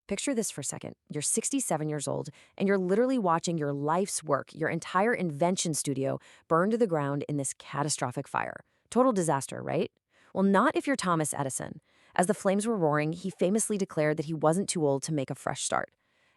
Picture this for a second. You're 67 years old, and you're literally watching your life's work, your entire invention studio, burn to the ground in this catastrophic fire. Total disaster, right? Well, not if you're Thomas Edison. As the flames were roaring, he famously declared that he wasn't too old to make a fresh start.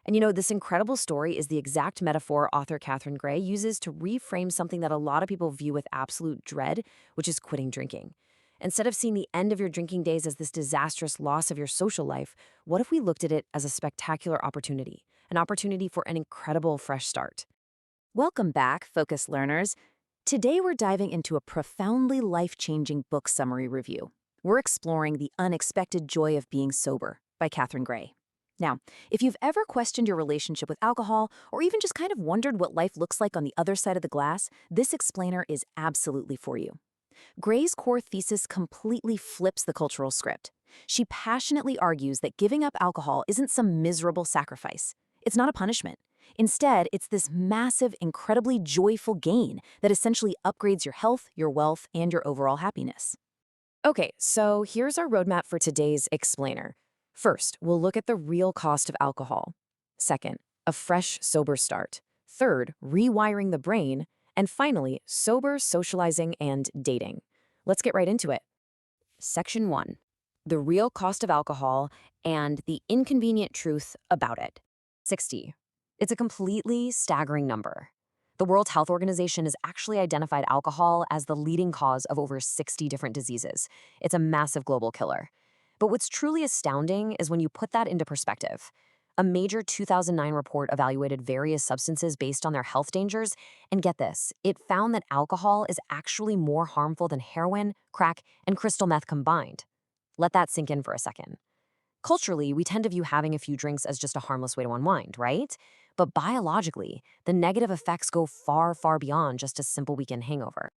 And this incredible story is the exact metaphor author Catherine Gray uses to reframe something that a lot of people view with absolute dread, which is quitting drinking. Instead of seeing the end of your drinking days as this disastrous loss of your social life, what if we looked at it as a spectacular opportunity, an opportunity for an incredible fresh start? Welcome back, Focus learners. Today we're diving into a profoundly life-changing book summary review. We're exploring The Unexpected Joy of Being Sober by Catherine Gray. Now, if you've ever questioned your relationship with alcohol, or even just kind of wondered what life looks like on the other side of the glass, this explainer is absolutely for you. Gray's core thesis completely flips the cultural script. She passionately argues that giving up alcohol isn't some miserable sacrifice. It's not a punishment. Instead, it's this massive, incredibly joyful gain that essentially upgrades your health, your wealth, and your overall happiness. Okay, so here's our roadmap for today's explainer. First, we'll look at the real cost of alcohol. Second, a fresh, sober start. Third, rewiring the brain. And finally, sober socializing and dating. Let's get right into it. Section 1. The real cost of alcohol and the inconvenient truth about it. 60. It's a completely staggering number. The World Health Organization has actually identified alcohol as the leading cause of over 60 different diseases. It's a massive global killer. But what's truly astounding is when you put that into perspective. A major 2009 report evaluated various substances based on their health dangers, and get this, it found that alcohol is actually more harmful than heroin, crack, and crystal meth combined. Let that sink in for a second. Culturally, we tend to view having a few drinks as just a harmless way to unwind, right? But biologically, the negative effects go far, far beyond just a simple weekend hangover.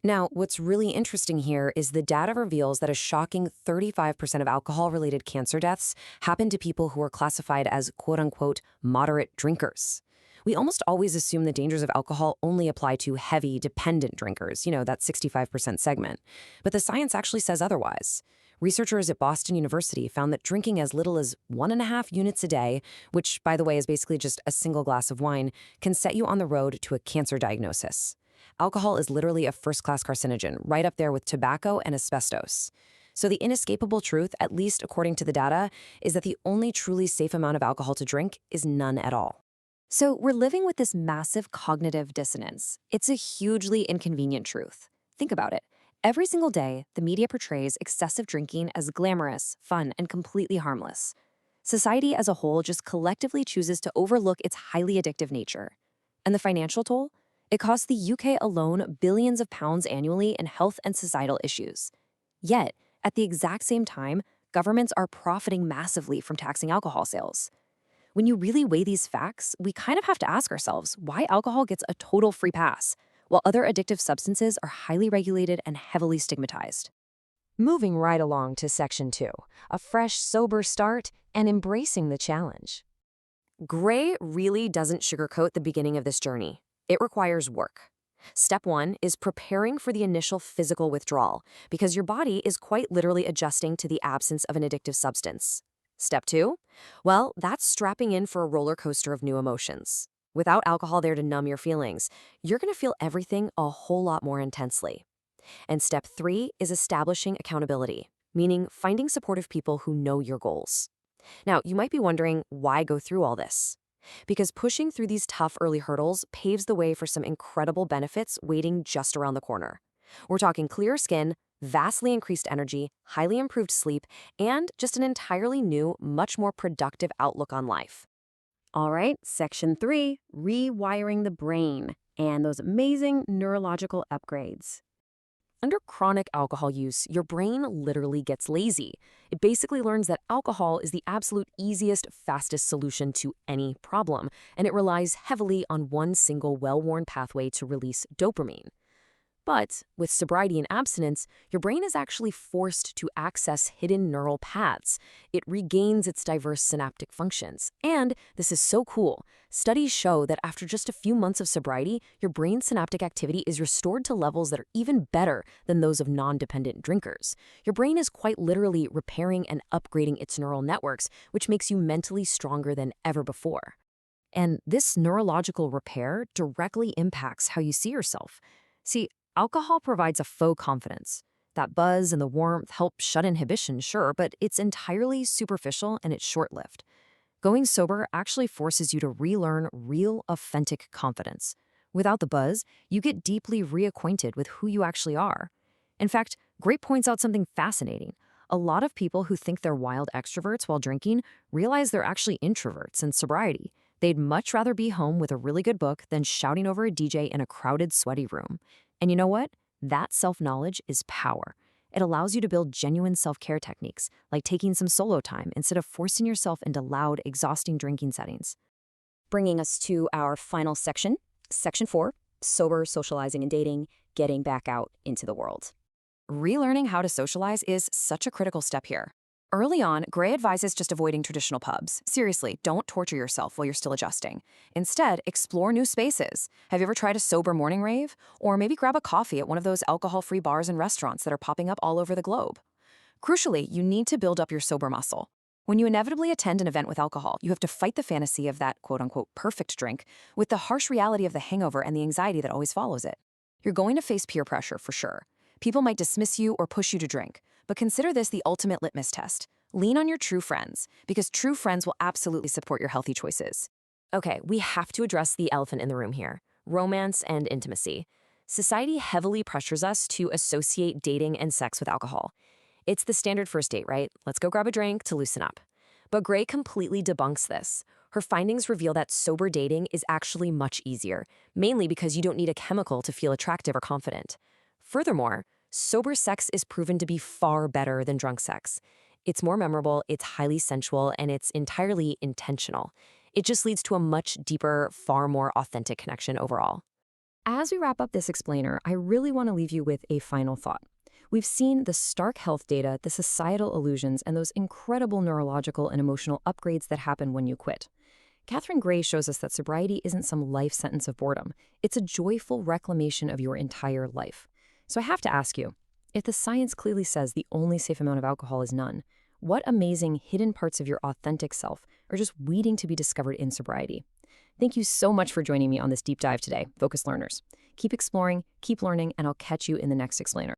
Now, what's really interesting here is the data reveals that a shocking 35% of alcohol-related cancer deaths happen to people who are classified as quote-unquote moderate drinkers. We almost always assume the dangers of alcohol only apply to heavy, dependent drinkers, that 65% segment. But the science actually says otherwise. Researchers at Boston University found that drinking as little as 1.5 units a day, which, by the way, is basically just a single glass of wine, can set you on the road to a cancer diagnosis. Alcohol is literally a first-class carcinogen, right up there with tobacco and asbestos. So the inescapable truth, at least according to the data, is that the only truly safe amount of alcohol to drink is none at all. So we're living with this massive cognitive dissonance. It's a hugely inconvenient truth. Think about it. Every single day, the media portrays excessive drinking as glamorous, fun, and completely harmless. Society as a whole just collectively chooses to overlook its highly addictive nature. And the financial toll? It costs the UK alone billions of pounds annually in health and societal issues. Yet, at the exact same time, governments are profiting massively from taxing alcohol sales. When you really weigh these facts, we kind of have to ask ourselves why alcohol gets a total free pass, while other addictive substances are highly regulated and heavily stigmatized. Moving right along to Section 2, a fresh, sober start and embracing the challenge. Gray really doesn't sugarcoat the beginning of this journey. It requires work. Step 1 is preparing for the initial physical withdrawal, because your body is quite literally adjusting to the absence of an addictive substance. Step 2? Well, that's strapping in for a roller coaster of new emotions. Without alcohol there to numb your feelings, you're going to feel everything a whole lot more intensely. And step 3 is establishing accountability, meaning finding supportive people who know your goals. Now, you might be wondering, why go through all this? Because pushing through these tough early hurdles paves the way for some incredible benefits waiting just around the corner. We're talking clear skin, vastly increased energy, highly improved sleep, and just an entirely new, much more productive outlook on life. All right, Section 3, rewiring the brain and those amazing neurological upgrades. Under chronic alcohol use, your brain literally gets lazy. It basically learns that alcohol is the absolute easiest, fastest solution to any problem, and it relies heavily on one single well-worn pathway to release dopamine. But with sobriety and abstinence, your brain is actually forced to access hidden neural paths. It regains its diverse synaptic functions. And this is so cool. Studies show that after just a few months of sobriety, your brain's synaptic activity is restored to levels that are even better than those of non-dependent drinkers. Your brain is quite literally repairing and upgrading its neural networks, which makes you mentally stronger than ever before. And this neurological repair directly impacts how you see yourself. See, alcohol provides a faux confidence. That buzz and the warmth help shut inhibition, sure, but it's entirely superficial and it's short-lived. Going sober actually forces you to relearn real, authentic confidence. Without the buzz, you get deeply reacquainted with who you actually are. In fact, Gray points out something fascinating. A lot of people who think they're wild extroverts while drinking realize they're actually introverts in sobriety. They'd much rather be home with a really good book than shouting over a DJ in a crowded, sweaty room. And you know what? That self-knowledge is power. It allows you to build genuine self-care techniques, like taking some solo time instead of forcing yourself into loud, exhausting drinking settings. Bringing us to our final section, Section 4, Sober, Socializing and Dating, Getting Back Out into the World. Relearning how to socialize is such a critical step here. Early on, Gray advises just avoiding traditional pubs. Seriously, don't torture yourself while you're still adjusting. Instead, explore new spaces. Have you ever tried a sober morning rave? Or maybe grab a coffee at one of those alcohol-free bars and restaurants that are popping up all over the globe. Crucially, you need to build up your sober muscle. When you inevitably attend an event with alcohol, you have to fight the fantasy of that quote-unquote perfect drink with the harsh reality of the hangover and the anxiety that always follows it. You're going to face peer pressure for sure. People might dismiss you or push you to drink, but consider this the ultimate litmus test. Lean on your true friends, because true friends will absolutely support your healthy choices. Okay, we have to address the elephant in the room here: romance and intimacy. Society heavily pressures us to associate dating and sex with alcohol. It's the standard first date, right? Let's go grab a drink to loosen up. But Gray completely debunks this. Her findings reveal that sober dating is actually much easier, mainly because you don't need a chemical to feel attractive or confident. Furthermore, sober sex is proven to be far better than drunk sex. It's more memorable, it's highly sensual, and it's entirely intentional. It just leads to a much deeper, far more authentic connection overall. As we wrap up this explainer, I really want to leave you with a final thought. We've seen the stark health data, the societal illusions, and those incredible neurological and emotional upgrades that happen when you quit. Catherine Gray shows us that sobriety isn't some life sentence of boredom. It's a joyful reclamation of your entire life. So I have to ask you, if the science clearly says the only safe amount of alcohol is none, what amazing hidden parts of your authentic self are just waiting to be discovered in sobriety? Thank you so much for joining me on this deep dive today, Focused Learners. Keep exploring, keep learning, and I'll catch you in the next explainer.